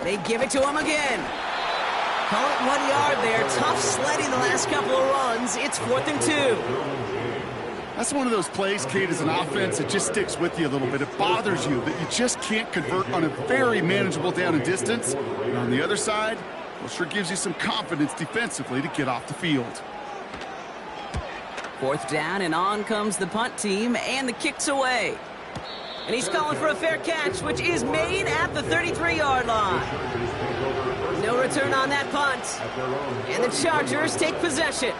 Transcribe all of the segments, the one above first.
They give it to him again. Call it 1 yard there. Tough sledding the last couple of runs. It's 4th and 2. That's one of those plays, Kate, as an offense, it just sticks with you a little bit. It bothers you that you just can't convert on a very manageable down and distance. And on the other side, well, sure gives you some confidence defensively to get off the field. 4th down, and on comes the punt team, and the kick's away. And he's calling for a fair catch, which is made at the 33-yard line. No return on that punt. And the Chargers take possession.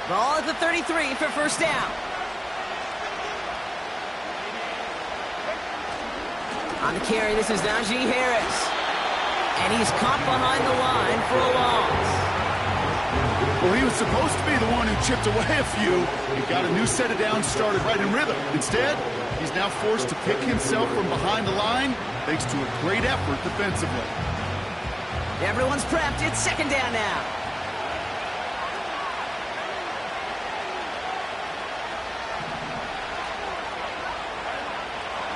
Ball at the 33 for first down. On the carry, this is Najee Harris. And he's caught behind the line for a loss. Well, he was supposed to be the one who chipped away a few. He got a new set of downs started right in rhythm. Instead, he's now forced to pick himself from behind the line thanks to a great effort defensively. Everyone's prepped. It's 2nd down now.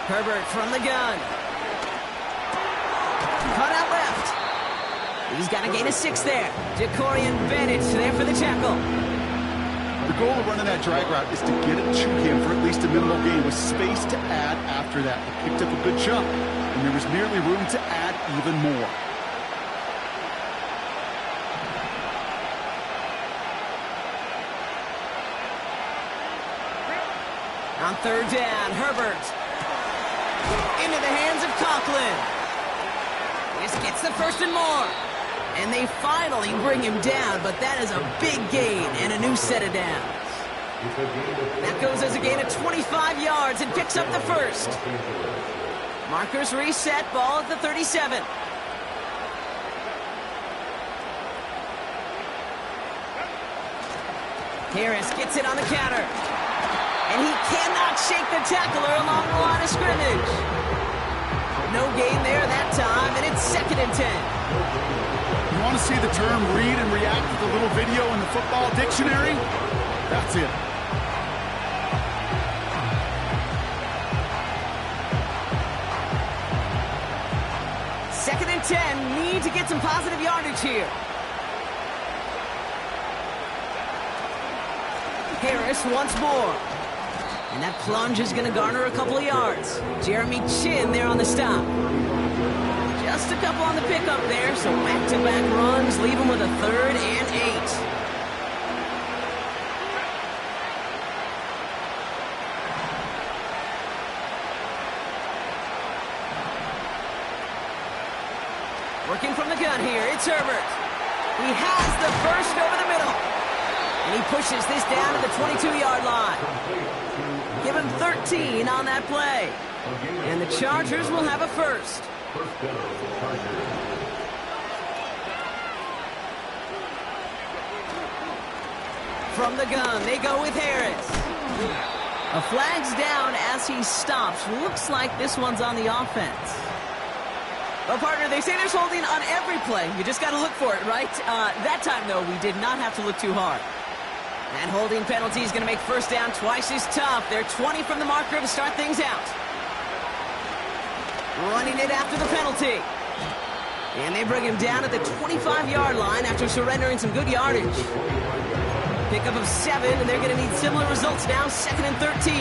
Herbert from the gun. Cut out left. He's got a gain of 6 there. Jacorian Bennett there for the tackle. The goal of running that drag route is to get it to him for at least a minimal gain with space to add after that. He picked up a good chunk, and there was merely room to add even more. On 3rd down, Herbert. Into the hands of Conklin. This gets the 1st and more. And they finally bring him down, but that is a big gain and a new set of downs. That goes as a gain of 25 yards and picks up the 1st. Markers reset, ball at the 37. Harris gets it on the counter. And he cannot shake the tackler along the line of scrimmage. No gain there that time, and it's 2nd and 10. You want to see the term read and react with a little video in the football dictionary? That's it. Second and 10, need to get some positive yardage here. Harris once more. And that plunge is going to garner a couple of yards. Jeremy Chin there on the stop. Just a couple on the pickup there, so back-to-back runs leave him with a 3rd and 8. Working from the gun here, it's Herbert. He has the 1st over the middle. And he pushes this down to the 22-yard line. Give him 13 on that play. And the Chargers will have a 1st. From the gun, they go with Harris. A flag's down as he stops. Looks like this one's on the offense. Well, partner, they say there's holding on every play. You just got to look for it, right? That time, though, we did not have to look too hard. That holding penalty is going to make first down twice as tough. They're 20 from the marker to start things out. Running it after the penalty. And they bring him down at the 25-yard line after surrendering some good yardage. Pickup of 7, and they're going to need similar results now, 2nd and 13.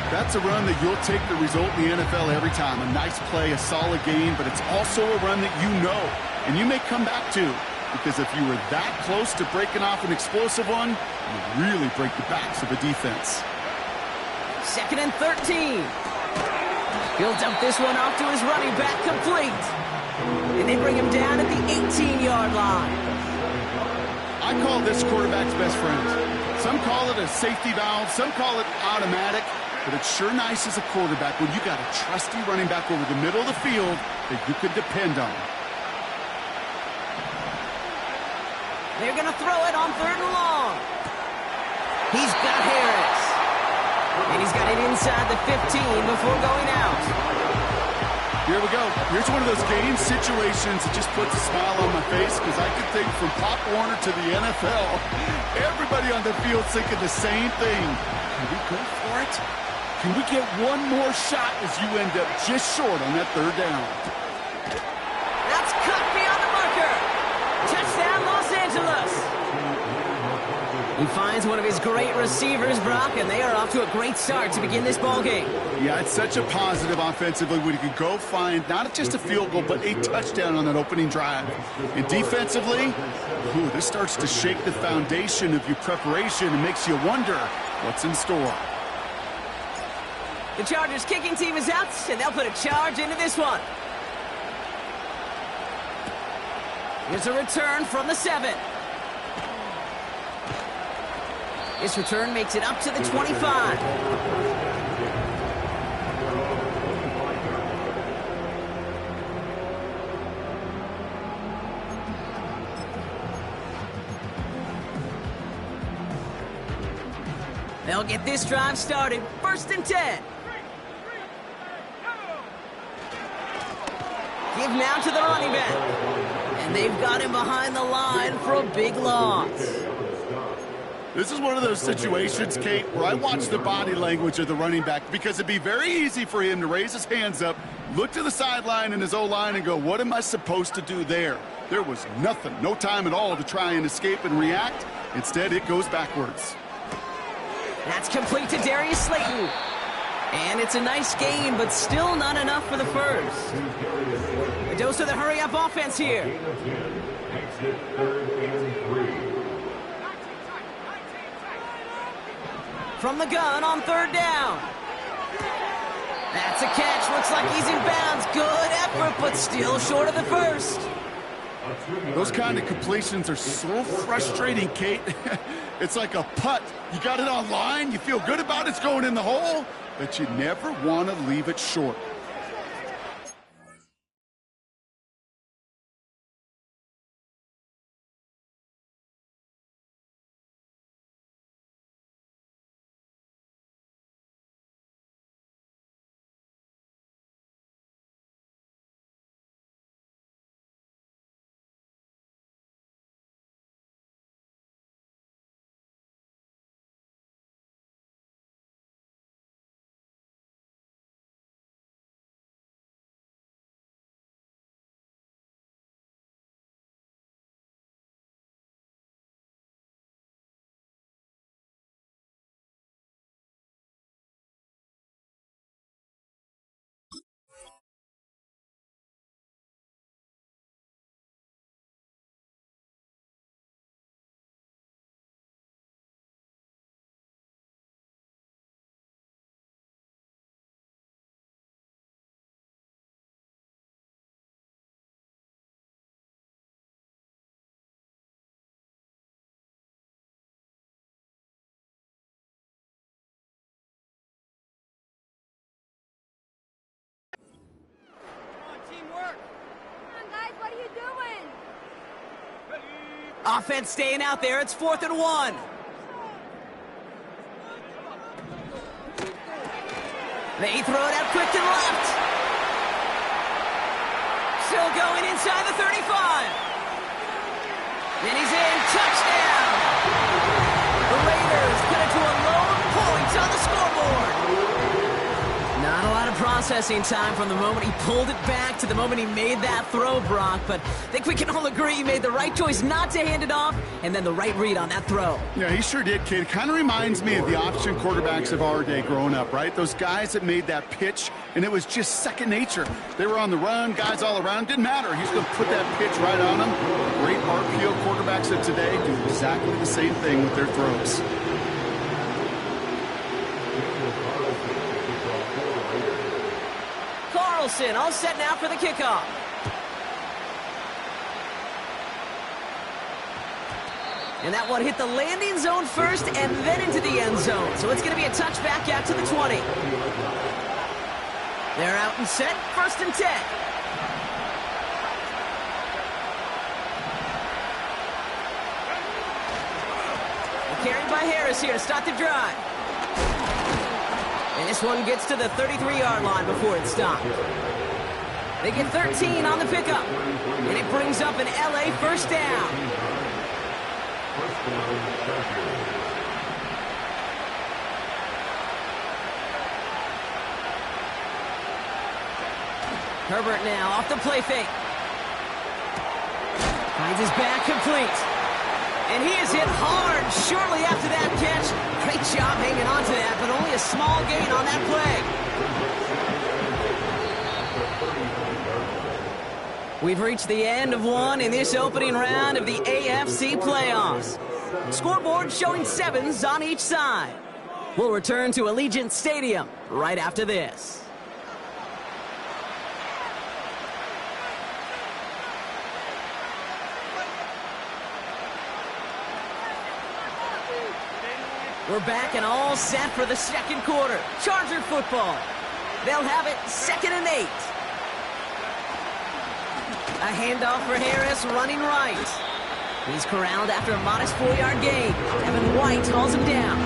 That's a run that you'll take the result in the NFL every time. A nice play, a solid game, but it's also a run that you know, and you may come back to. Because if you were that close to breaking off an explosive one, you'd really break the backs of a defense. 2nd and 13. He'll dump this one off to his running back, complete. And they bring him down at the 18-yard line. I call this quarterback's best friend. Some call it a safety valve, some call it automatic, but it's sure nice as a quarterback when you got a trusty running back over the middle of the field that you could depend on. They're going to throw it on 3rd and long. He's got Harris. And he's got it inside the 15 before going out. Here we go. Here's one of those game situations that just puts a smile on my face because I can think from Pop Warner to the NFL, everybody on the field thinking the same thing. Can we go for it? Can we get one more shot as you end up just short on that third down? That's cut beyond the marker. Touchdown, Los Angeles. He finds one of his great receivers, Brock, and they are off to a great start to begin this ballgame. Yeah, it's such a positive offensively when you can go find not just a field goal, but a touchdown on that opening drive. And defensively, this starts to shake the foundation of your preparation and makes you wonder what's in store. The Chargers kicking team is out, and they'll put a charge into this one. Here's a return from the 7. This return makes it up to the 25. They'll get this drive started. 1st and 10. Give now to the running back. And they've got him behind the line for a big loss. This is one of those situations, Kate, where I watch the body language of the running back because it'd be very easy for him to raise his hands up, look to the sideline in his O-line and go, what am I supposed to do there? There was nothing, no time at all to try and escape and react. Instead, it goes backwards. That's complete to Darius Slayton. And it's a nice game, but still not enough for the first. A dose of the hurry-up offense here. From the gun on 3rd down. That's a catch. Looks like he's in bounds. Good effort, but still short of the first. Those kind of completions are so frustrating, Kate. It's like a putt. You got it on line, you feel good about it's going in the hole, but you never want to leave it short. Offense staying out there. It's 4th and 1. They throw it out quick to the left. Still going inside the 35. And he's in. Touchdown. The Raiders put it to a lone point on the scoreboard. Not a lot of processing time from the moment he pulled it back to the moment he made that throw, Brock. But I think we can all agree he made the right choice not to hand it off, and then the right read on that throw. Yeah, he sure did, kid. It kind of reminds me of the option quarterbacks of our day growing up, right? Those guys that made that pitch, and it was just second nature. They were on the run, guys all around. Didn't matter. He's going to put that pitch right on them. Great RPO quarterbacks of today do exactly the same thing with their throws. Carlson all set now for the kickoff. And that one hit the landing zone first and then into the end zone. So it's going to be a touchback out to the 20. They're out and set. 1st and 10. Carried by Harris here to start the drive. And this one gets to the 33-yard line before it stopped. They get 13 on the pickup. And it brings up an LA first down. Herbert now off the play fake. Finds his back complete. And he is hit hard shortly after that catch. Great job hanging on to that, but only a small gain on that play. We've reached the end of one in this opening round of the AFC playoffs. Scoreboard showing 7s on each side. We'll return to Allegiant Stadium right after this. We're back and all set for the second quarter. Charger football. They'll have it 2nd and 8. A handoff for Harris running right. He's corralled after a modest 4-yard gain. Evan White hauls him down.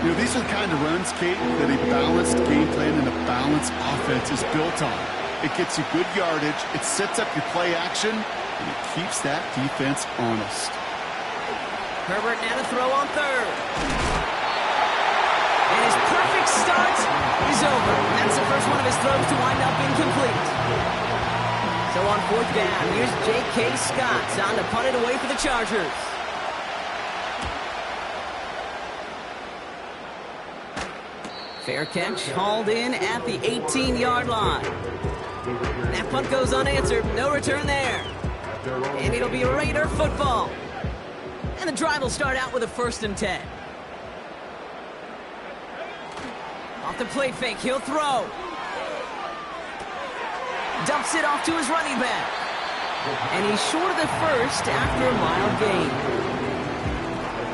You know, these are the kind of runs, Kate, that a balanced game plan and a balanced offense is built on. It gets you good yardage, it sets up your play action, and it keeps that defense honest. Herbert now to throw on 3rd. And his perfect start is over. That's the first one of his throws to wind up incomplete. So on 4th down, here's J.K. Scott on to punt it away for the Chargers. Fair catch hauled in at the 18-yard line. That punt goes unanswered. No return there. And it'll be Raider football. And the drive will start out with a 1st and 10. Off the play fake, he'll throw. Dumps it off to his running back. And he's short of the first after a mild gain.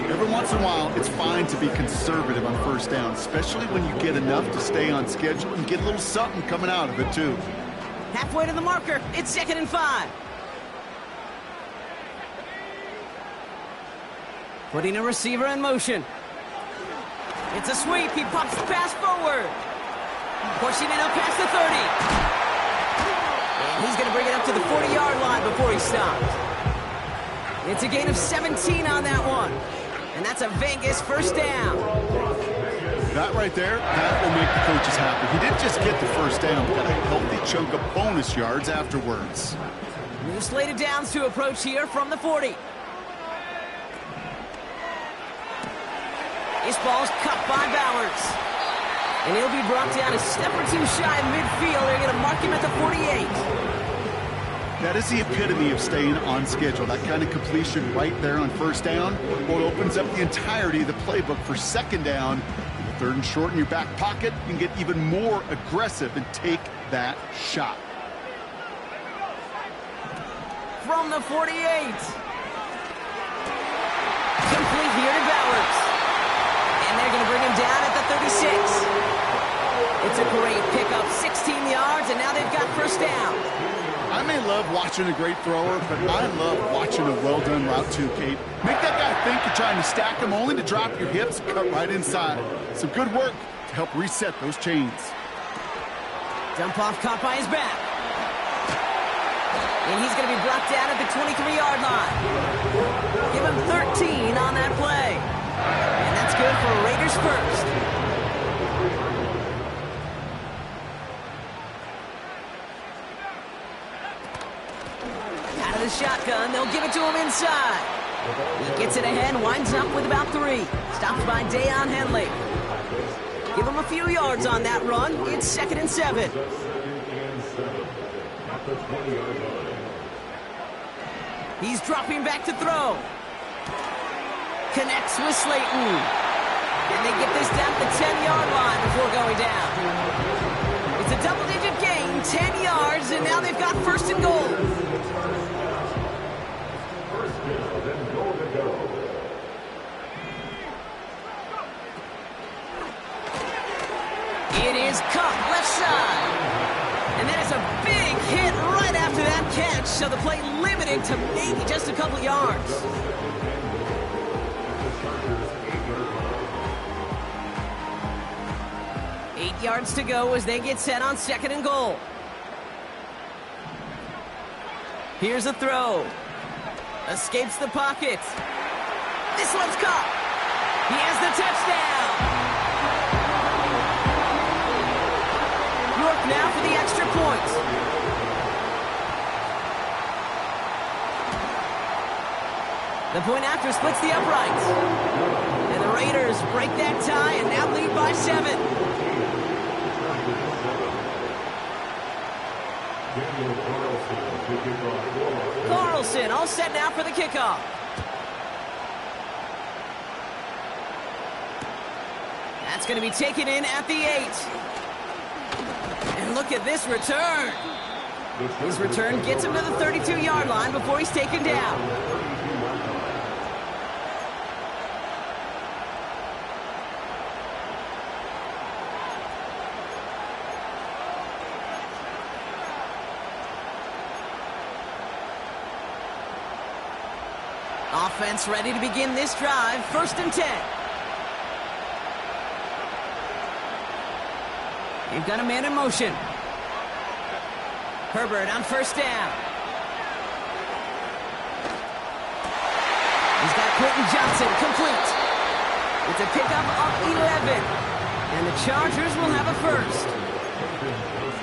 Every once in a while, it's fine to be conservative on 1st down, especially when you get enough to stay on schedule and get a little something coming out of it, too. Halfway to the marker, it's 2nd and 5. Putting a receiver in motion. It's a sweep. He pops the pass forward. Pushing it up past the 30. And he's going to bring it up to the 40-yard line before he stops. It's a gain of 17 on that one. And that's a Vegas first down. That right there, that will make the coaches happy. He didn't just get the first down, but got a healthy chunk of bonus yards afterwards. New slated downs to approach here from the 40. This ball's cut by Bowers. And he'll be brought down a step or 2 shy of midfield. They're going to mark him at the 48. That is the epitome of staying on schedule. That kind of completion right there on 1st down. Well, it opens up the entirety of the playbook for 2nd down. 3rd and short in your back pocket. You can get even more aggressive and take that shot. From the 48. Complete here to Bowers. And they're going to bring him down at the 36. It's a great pickup, 16 yards, and now they've got 1st down. I may love watching a great thrower, but I love watching a well-done route too, Kate. Make that guy think you're trying to stack him only to drop your hips, cut right inside. Some good work to help reset those chains. Dump off caught by his back. And he's going to be brought down at the 23-yard line. Give him 13 on that play. And that's good for Raiders first. Out of the shotgun, they'll give it to him inside. He gets it ahead, winds up with about 3. Stopped by Deion Henley. Give him a few yards on that run. It's 2nd and 7. He's dropping back to throw. Connects with Slayton. And they get this down the 10-yard line before going down. It's a double-digit gain, 10 yards, and now they've got 1st and goal. It is Cup left side. And that is a big hit right after that catch, so the play limited to maybe just a couple yards. 8 yards to go as they get set on 2nd and goal. Here's a throw. Escapes the pocket. This one's caught. He has the touchdown. York now for the extra point. The point after splits the uprights. And the Raiders break that tie and now lead by 7. Carlson all set now for the kickoff. That's going to be taken in at the 8. And look at this return. His return gets him to the 32-yard line before he's taken down. Offense ready to begin this drive. 1st and 10. You've got a man in motion. Herbert on 1st down. He's got Quentin Johnson complete. It's a pickup of 11. And the Chargers will have a 1st.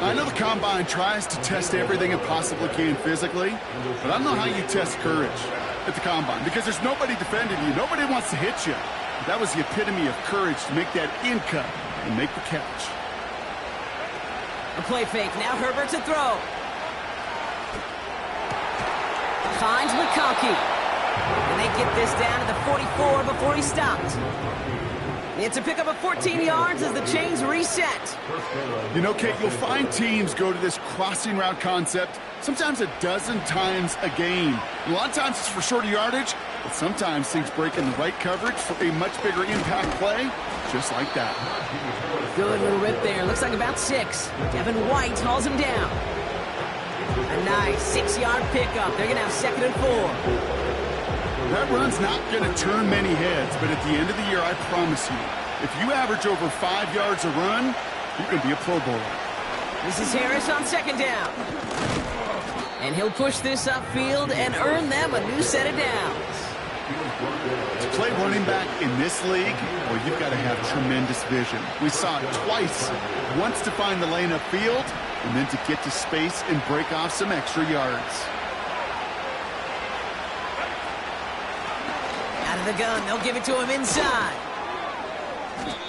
I know the Combine tries to test everything it possibly can physically, but I don't know how you test courage at the Combine, because there's nobody defending you. Nobody wants to hit you. That was the epitome of courage to make that in cut and make the catch. A play fake. Now Herbert to throw. Finds McConkey. And they get this down to the 44 before he stopped. It's a pickup of 14 yards as the chains reset. You know, Kate, you'll find teams go to this crossing route concept sometimes a dozen times a game. A lot of times it's for shorter yardage, but sometimes things break in the right coverage for a much bigger impact play, just like that. Good little rip there. Looks like about 6. Devin White hauls him down. A nice 6-yard pickup. They're going to have 2nd and 4. That run's not going to turn many heads, but at the end of the year, I promise you, if you average over 5 yards a run, you can be a Pro Bowler. This is Harris on 2nd down. And he'll push this upfield and earn them a new set of downs. To play running back in this league, well, you've got to have tremendous vision. We saw it twice. Once to find the lane upfield, and then to get to space and break off some extra yards. Out of the gun, they'll give it to him inside.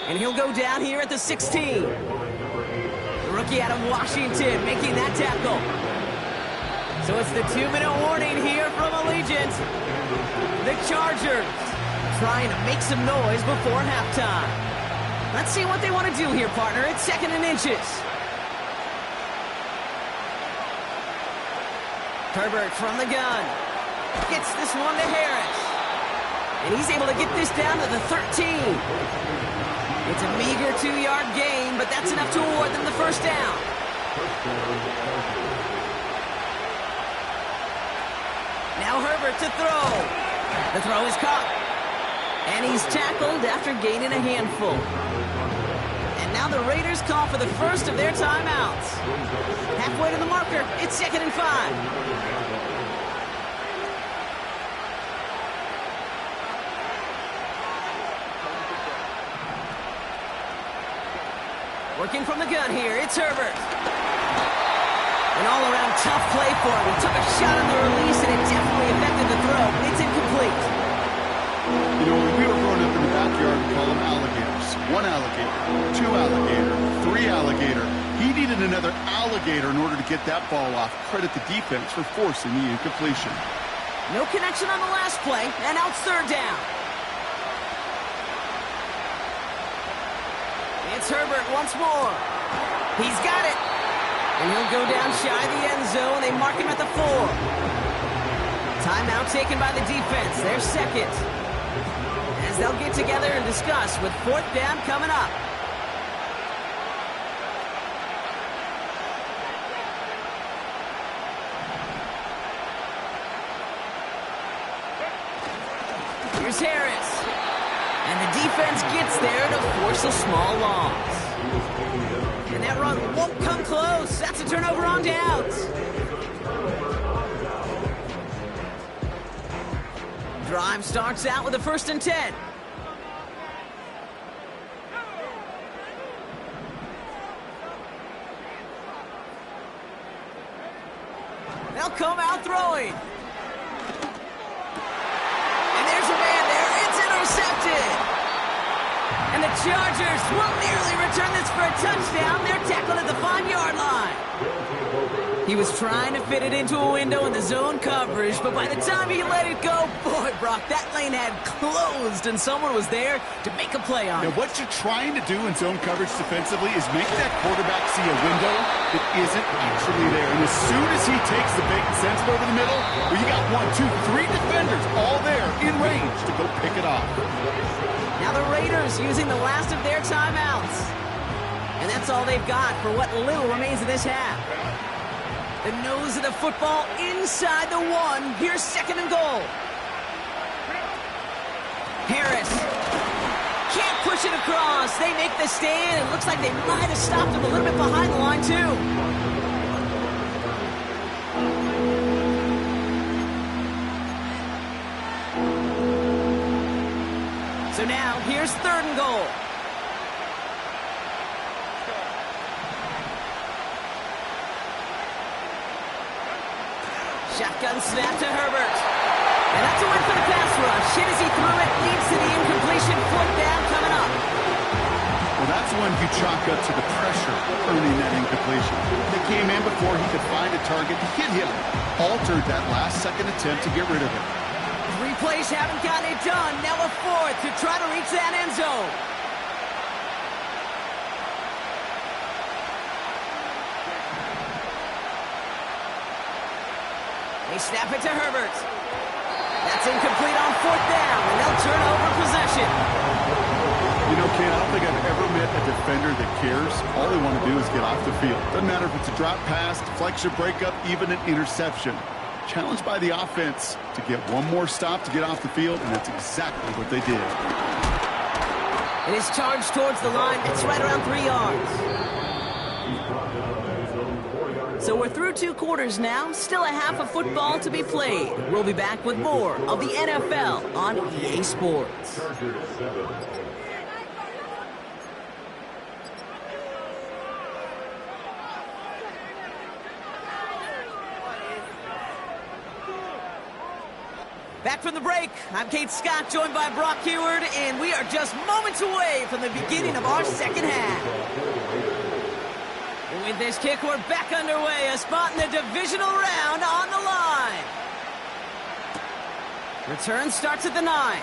And he'll go down here at the 16. The rookie out of Washington making that tackle. So it's the 2-minute warning here from Allegiant. The Chargers trying to make some noise before halftime. Let's see what they want to do here, partner. It's 2nd and inches. Herbert from the gun. Gets this one to Harris. And he's able to get this down to the 13. It's a meager 2-yard gain, but that's enough to award them the 1st down. Now Herbert to throw. The throw is caught. And he's tackled after gaining a handful. And now the Raiders call for the first of their timeouts. Halfway to the marker, it's 2nd and 5. Working from the gun here, it's Herbert. An all-around tough play for him. He took a shot on the release, and it definitely affected the throw, but it's incomplete. You know, when we were growing up in the backyard, we call them alligators. 1 alligator, 2 alligator, 3 alligator. He needed another alligator in order to get that ball off. Credit the defense for forcing the incompletion. No connection on the last play, and now it's 3rd down. It's Herbert once more. He's got it. And he'll go down shy of the end zone. They mark him at the 4. Timeout taken by the defense. Their 2nd. As they'll get together and discuss with 4th down coming up. Here's Harris. And the defense gets there to force a small loss. And that run won't come close. That's a turnover on downs. Drive starts out with a 1st and 10. They'll come out throwing. And there's a man there. It's intercepted. And the Chargers will nearly return this for a touchdown. They're tackled at the 5-yard line. He was trying to fit it into a window in the zone coverage, but by the time he let it go, boy, Brock, that lane had closed, and someone was there to make a play on it. Now, what you're trying to do in zone coverage defensively is make that quarterback see a window that isn't actually there. And as soon as he takes the bait and sends it over the middle, well, you got 1, 2, 3 defenders all there in range to go pick it off. Now the Raiders using the last of their timeouts. And that's all they've got for what little remains of this half. The nose of the football inside the 1. Here's 2nd and goal. Harris can't push it across. They make the stand. It looks like they might have stopped him a little bit behind the line, too. So now, here's 3rd and goal. Shotgun snap to Herbert. And that's a win for the pass rush. Hit as he threw it, leads to the incompletion. 4th down coming up. Well, that's one you chalk up to the pressure earning that incompletion. They came in before he could find a target to hit him. Altered that last-second attempt to get rid of it. 3 plays haven't gotten it done. Now a 4th to try to reach that end zone. They snap it to Herbert. That's incomplete on 4th down, and they'll turn over possession. You know, Ken, I don't think I've ever met a defender that cares. All they want to do is get off the field. Doesn't matter if it's a drop pass, deflection, breakup, even an interception. Challenged by the offense to get one more stop to get off the field, and that's exactly what they did. It is charged towards the line. It's right around 3 yards. So we're through 2 quarters now. Still a half of football to be played. We'll be back with more of the NFL on EA Sports. Back from the break, I'm Kate Scott, joined by Brock Heward, and we are just moments away from the beginning of our 2nd half. And with this kick, we're back underway, a spot in the divisional round on the line. Return starts at the 9.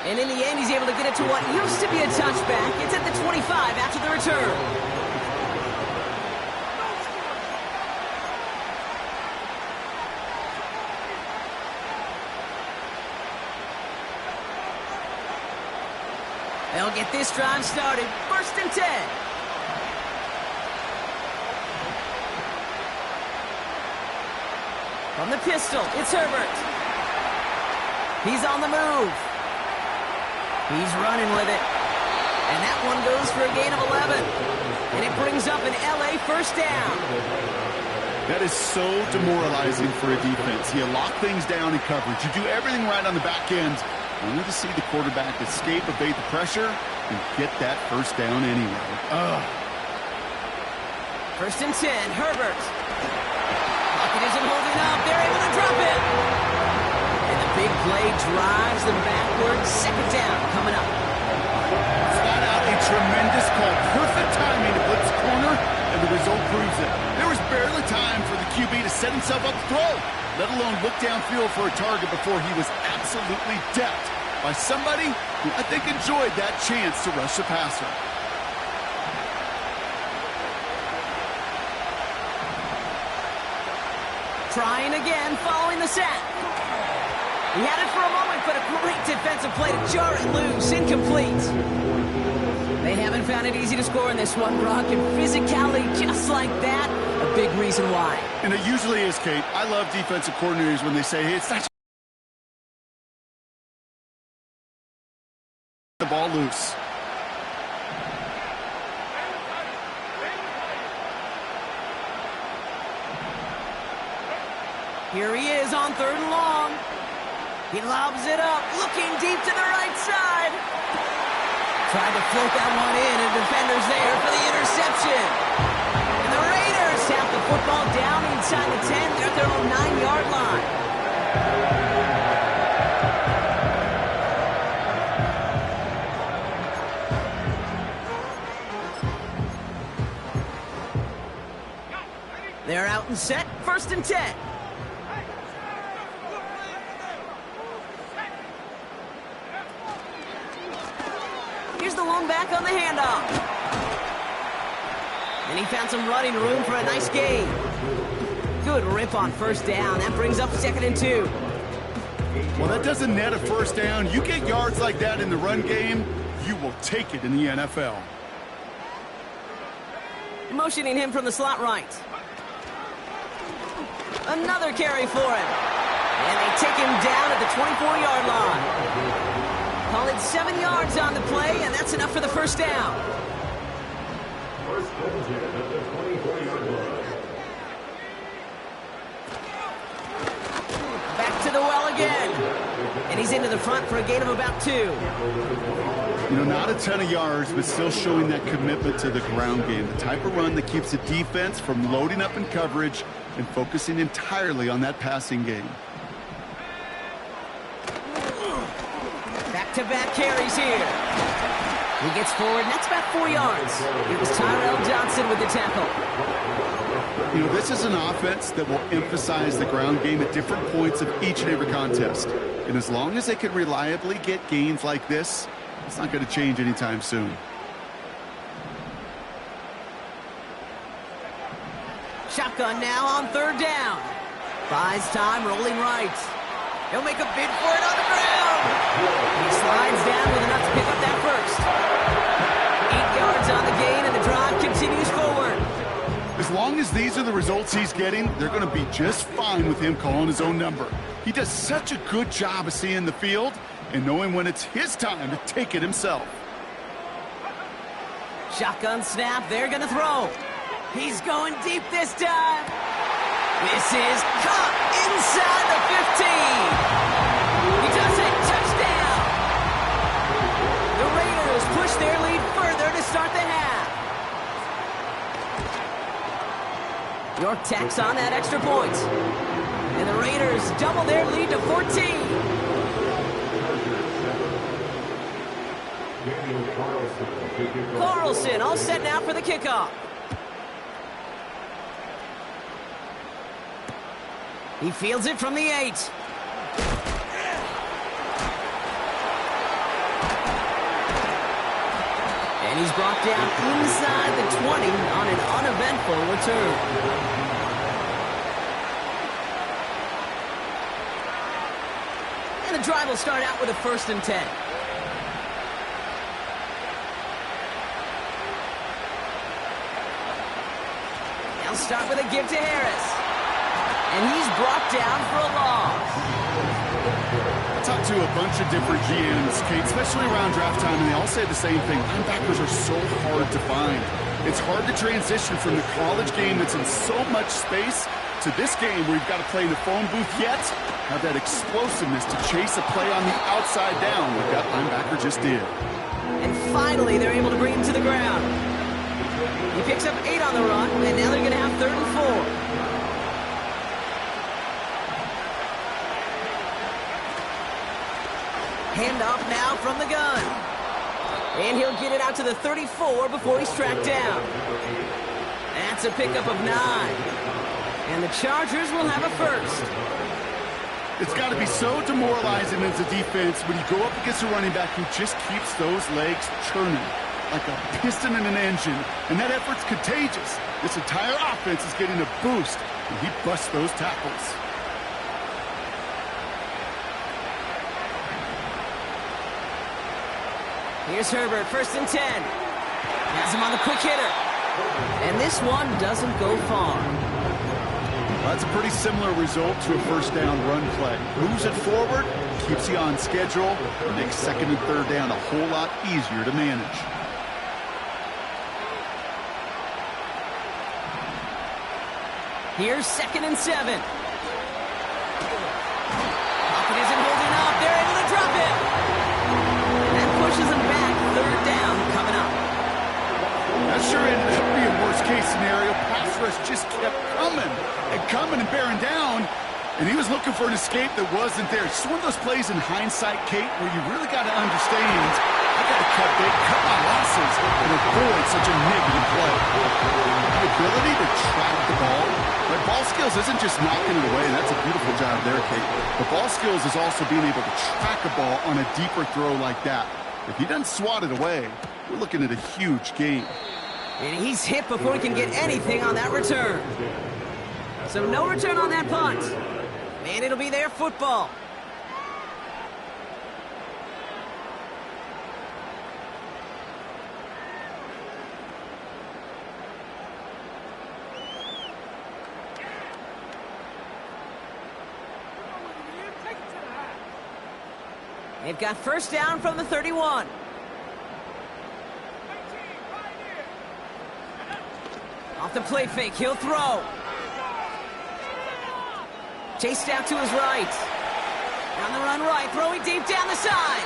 And in the end, he's able to get it to what used to be a touchback. It's at the 25 after the return. They'll get this drive started. 1st and 10. From the pistol, it's Herbert. He's on the move. He's running with it. And that one goes for a gain of 11. And it brings up an LA 1st down. That is so demoralizing for a defense. You lock things down in coverage. You do everything right on the back end. Only to see the quarterback escape, evade the pressure, and get that 1st down anyway. Ugh. 1st and 10, Herbert. Pocket isn't holding up. They're able to drop it. And the big play drives them backwards. 2nd down coming up. Flat out a tremendous call. Perfect timing to blitz corner, and the result proves it. There was barely time for the QB to set himself up to throw, let alone look downfield for a target before he was absolutely decked by somebody who I think enjoyed that chance to rush the passer. Trying again, following the sack. He had it for a moment, but a great defensive play to jar it loose. Incomplete. They haven't found it easy to score in this one, Brock, and physicality just like that, a big reason why. And it usually is, Kate. I love defensive coordinators when they say, hey, it's not the ball loose. Here he is on 3rd and long. He lobs it up, looking deep to the right side. Tried to float that one in, and defender's there for the interception. And the Raiders have the football down inside the 10. They're at their own 9-yard line. They're out and set, 1st and 10. Here's the lone back on the handoff. And he found some running room for a nice gain. Good rip on 1st down. That brings up 2nd and 2. Well, that doesn't net a 1st down. You get yards like that in the run game, you will take it in the NFL. Motioning him from the slot right. Another carry for him. And they take him down at the 24-yard line. Call it 7 yards on the play, and that's enough for the 1st down. Back to the well again. And he's into the front for a gain of about 2. You know, not a ton of yards, but still showing that commitment to the ground game. The type of run that keeps the defense from loading up in coverage and focusing entirely on that passing game. Back-to-back carries here. He gets forward, and that's about 4 yards. It was Tyrell Johnson with the tackle. You know, this is an offense that will emphasize the ground game at different points of each and every contest. And as long as they can reliably get gains like this, it's not going to change anytime soon. Shotgun now on 3rd down. Buys time, rolling right. He'll make a bid for it on the ground. He slides down with enough to pick up that 1st. 8 yards on the gain, and the drive continues forward. As long as these are the results he's getting, they're going to be just fine with him calling his own number. He does such a good job of seeing the field and knowing when it's his time to take it himself. Shotgun snap, they're going to throw. He's going deep this time. This is caught inside the 15. He does it. Touchdown. The Raiders push their lead further to start the half. York tacks on that extra point. And the Raiders double their lead to 14. Carlson all set now for the kickoff. He fields it from the 8. And he's brought down inside the 20 on an uneventful return. And the drive will start out with a 1st and 10. They'll start with a give to Harris. And he's brought down for a loss. I talked to a bunch of different GMs, Kate, especially around draft time, and they all say the same thing. Linebackers are so hard to find. It's hard to transition from the college game that's in so much space to this game where you've got to play in the phone booth yet have that explosiveness to chase a play on the outside down like that linebacker just did. And finally, they're able to bring him to the ground. He picks up 8 on the run, and now they're going to have 3rd and 4. Handoff now from the gun. And he'll get it out to the 34 before he's tracked down. That's a pickup of 9. And the Chargers will have a 1st. It's got to be so demoralizing as a defense when you go up against a running back who just keeps those legs churning like a piston in an engine. And that effort's contagious. This entire offense is getting a boost, and he busts those tackles. Here's Herbert, 1st and 10. Has him on the quick hitter. And this one doesn't go far. That's a pretty similar result to a 1st down run play. Moves it forward, keeps you on schedule, and makes 2nd and 3rd down a whole lot easier to manage. Here's 2nd and 7. pocket isn't holding up. They're able to drop it. And that pushes them back. Third down coming up. That sure ended up being worst-case scenario. Pass rush just kept coming and bearing down. And he was looking for an escape that wasn't there. It's just one of those plays in hindsight, Kate, where you really got to understand, I got to cut my losses and avoid such a negative play. The ability to track the ball. Like, ball skills isn't just knocking it away, and that's a beautiful job there, Kate. But ball skills is also being able to track a ball on a deeper throw like that. If he doesn't swat it away, we're looking at a huge gain. And he's hit before he can get anything on that return. So no return on that punt. And it'll be their football. They've got first down from the 31. Off the play fake, he'll throw. Chased out to his right. On the run right, throwing deep down the side.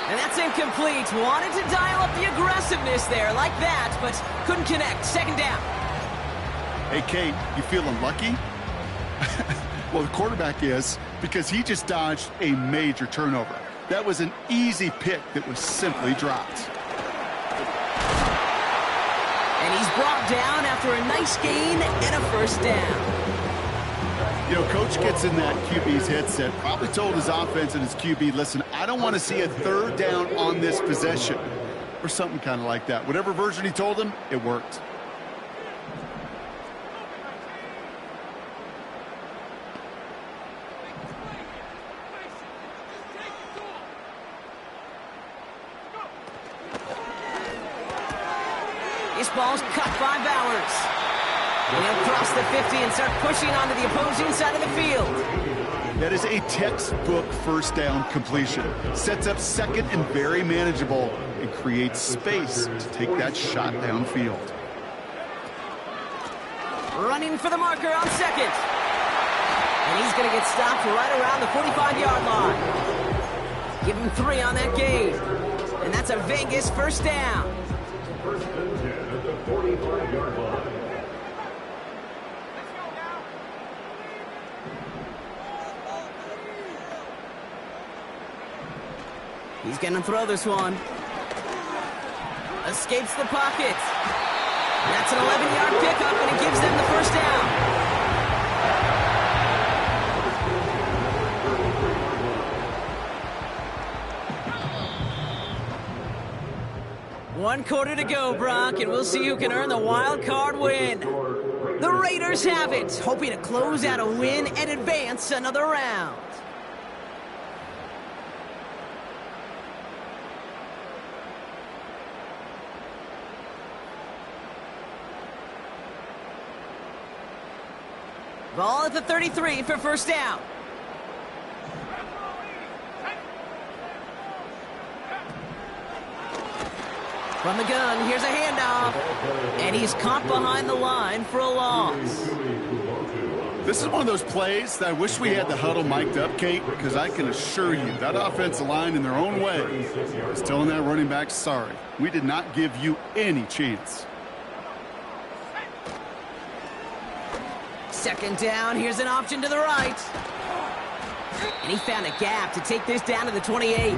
And that's incomplete. Wanted to dial up the aggressiveness there like that, but couldn't connect. Second down. Hey, Kate, you feeling lucky? Well, the quarterback is, because he just dodged a major turnover. That was an easy pick that was simply dropped. And he's brought down after a nice gain and a first down. You know, coach gets in that QB's headset, probably told his offense and his QB, listen, I don't want to see a third down on this possession, or something kind of like that. Whatever version he told him, it worked. This ball's cut by Bowers. And he'll cross the 50 and start pushing onto the opposing side of the field. That is a textbook first down completion. Sets up second and very manageable and creates space to take that shot downfield. Running for the marker on second. And he's going to get stopped right around the 45-yard line. Give him 3 on that gain. And that's a Vegas first down. First and 10 at the 45-yard line. He's going to throw this one. Escapes the pocket. That's an 11-yard pickup, and it gives them the first down. One quarter to go, Brock, and we'll see who can earn the wild card win. The Raiders have it, hoping to close out a win and advance another round. Ball at the 33 for first down. From the gun, here's a handoff. And he's caught behind the line for a loss. This is one of those plays that I wish we had the huddle mic'd up, Kate, because I can assure you that offensive line in their own way is telling that running back, sorry, we did not give you any chance. Second down, here's an option to the right. And he found a gap to take this down to the 28.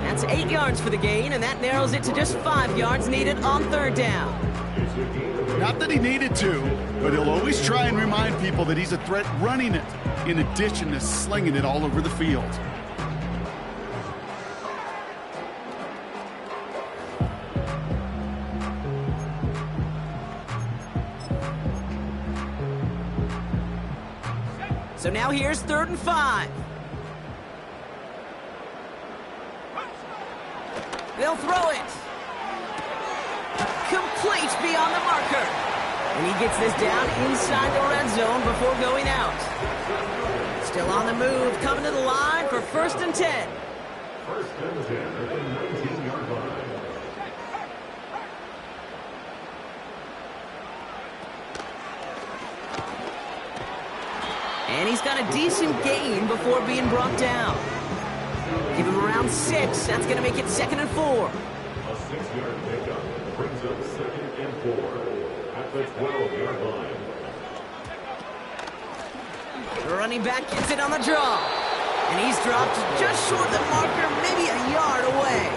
That's 8 yards for the gain, and that narrows it to just 5 yards needed on third down. Not that he needed to, but he'll always try and remind people that he's a threat running it, in addition to slinging it all over the field. So now here's 3rd and 5. They'll throw it. Complete beyond the marker. And he gets this down inside the red zone before going out. Still on the move, coming to the line for 1st and 10. First and 10 at the 19-yard line. And he's got a decent gain before being brought down. Give him around 6. That's going to make it 2nd and 4. A 6-yard pickup brings up 2nd and 4 at the 12-yard line. The running back gets it on the draw. And he's dropped just short of the marker, maybe a yard away.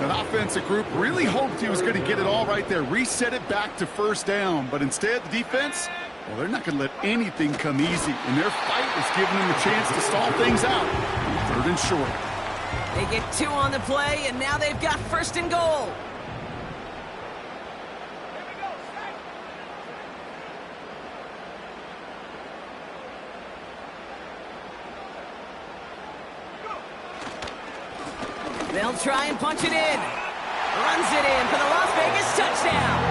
That offensive group really hoped he was going to get it all right there, reset it back to 1st down. But instead, the defense, well, they're not going to let anything come easy. And their fight is giving them a chance to stall things out. 3rd and short. They get 2 on the play, and now they've got 1st and goal. They'll try and punch it in. Runs it in for the Las Vegas touchdown.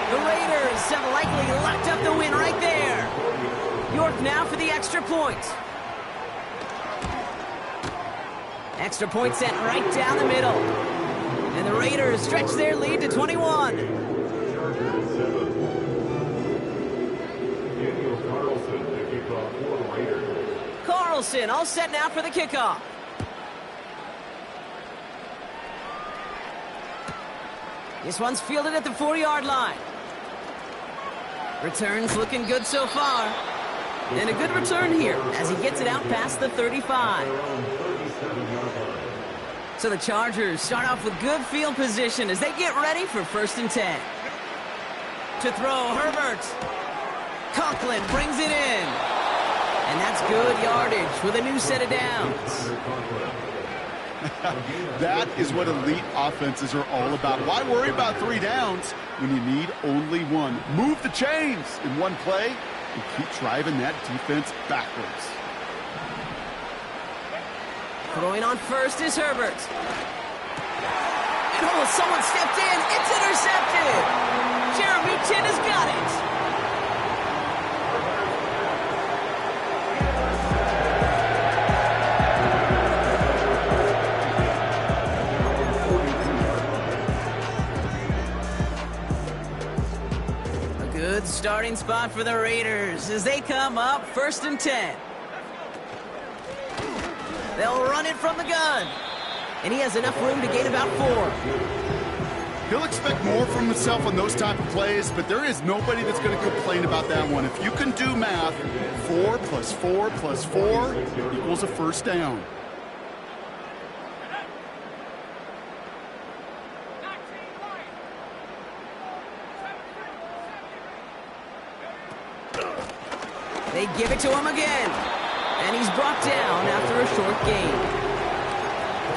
The Raiders have likely locked up the win right there. York now for the extra point. Extra point sent right down the middle. And the Raiders stretch their lead to 21. Carlson all set now for the kickoff. This one's fielded at the 4-yard line. Returns looking good so far. And a good return here as he gets it out past the 35. So the Chargers start off with good field position as they get ready for 1st and 10. To throw, Herbert. Conklin brings it in. And that's good yardage with a new set of downs. That is what elite offenses are all about. Why worry about 3 downs when you need only 1? Move the chains in one play and keep driving that defense backwards. Throwing on 1st is Herbert. And oh, someone stepped in. It's intercepted. Jeremy Chin has got it. Starting spot for the Raiders as they come up 1st and 10. They'll run it from the gun. And he has enough room to gain about 4. He'll expect more from himself on those type of plays, but there is nobody that's going to complain about that one. If you can do math, 4 plus 4 plus 4 equals a 1st down. They give it to him again. And he's brought down after a short gain.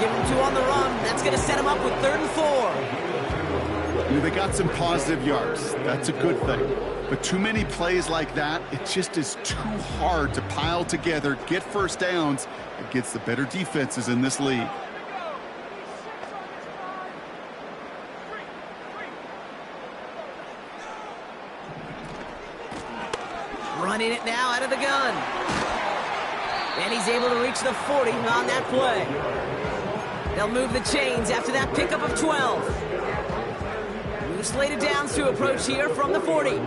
Give him 2 on the run. That's going to set him up with 3rd and 4. You know, they got some positive yards. That's a good thing. But too many plays like that, it just is too hard to pile together, get 1st downs against the better defenses in this league. Running it now out of the gun. And he's able to reach the 40 on that play. They'll move the chains after that pickup of 12. New slated downs to approach here from the 40.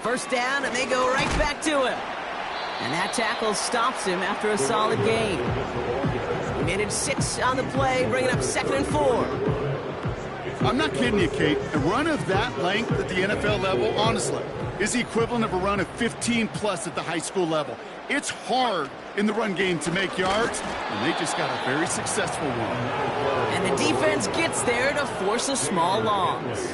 1st down, and they go right back to him. And that tackle stops him after a solid gain. He managed 6 on the play, bringing up 2nd and 4. I'm not kidding you, Kate. A run of that length at the NFL level, honestly, is the equivalent of a run of 15-plus at the high school level. It's hard in the run game to make yards, and they just got a very successful one. And the defense gets there to force a small loss.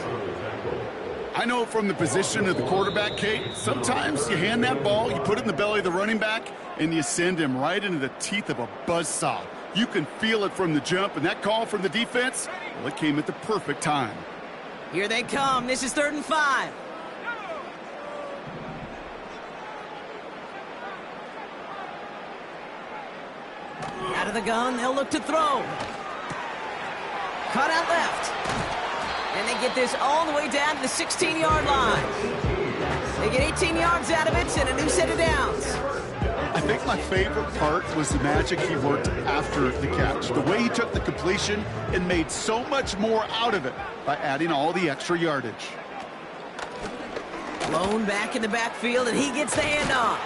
I know from the position of the quarterback, Kate, sometimes you hand that ball, you put it in the belly of the running back, and you send him right into the teeth of a buzzsaw. You can feel it from the jump, and that call from the defense, well, it came at the perfect time. Here they come. This is 3rd and 5. Out of the gun, they'll look to throw. Cut out left. And they get this all the way down to the 16-yard line. They get 18 yards out of it and a new set of downs. I think my favorite part was the magic he worked after the catch. The way he took the completion and made so much more out of it by adding all the extra yardage. Blown back in the backfield, and he gets the handoff.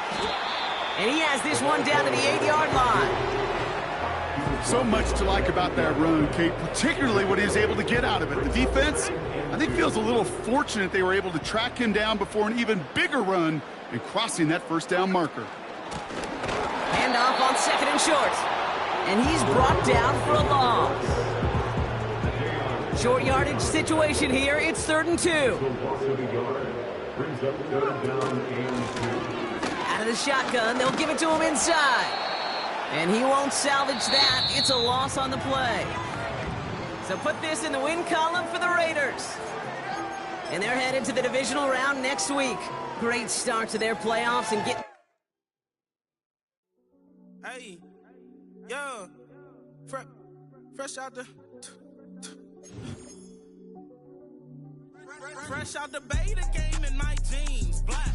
And he has this one down to the 8-yard line. So much to like about that run, Kate, particularly what he was able to get out of it. The defense, I think, feels a little fortunate they were able to track him down before an even bigger run and crossing that first down marker. Handoff on 2nd and short. And he's brought down for a loss. Short yardage situation here. It's 3rd and 2. Out of the shotgun, they'll give it to him inside. And he won't salvage that. It's a loss on the play. So put this in the win column for the Raiders. And they're headed to the divisional round next week. Great start to their playoffs and get... Hey, yo, fresh out the... Fresh out the beta game in my jeans, black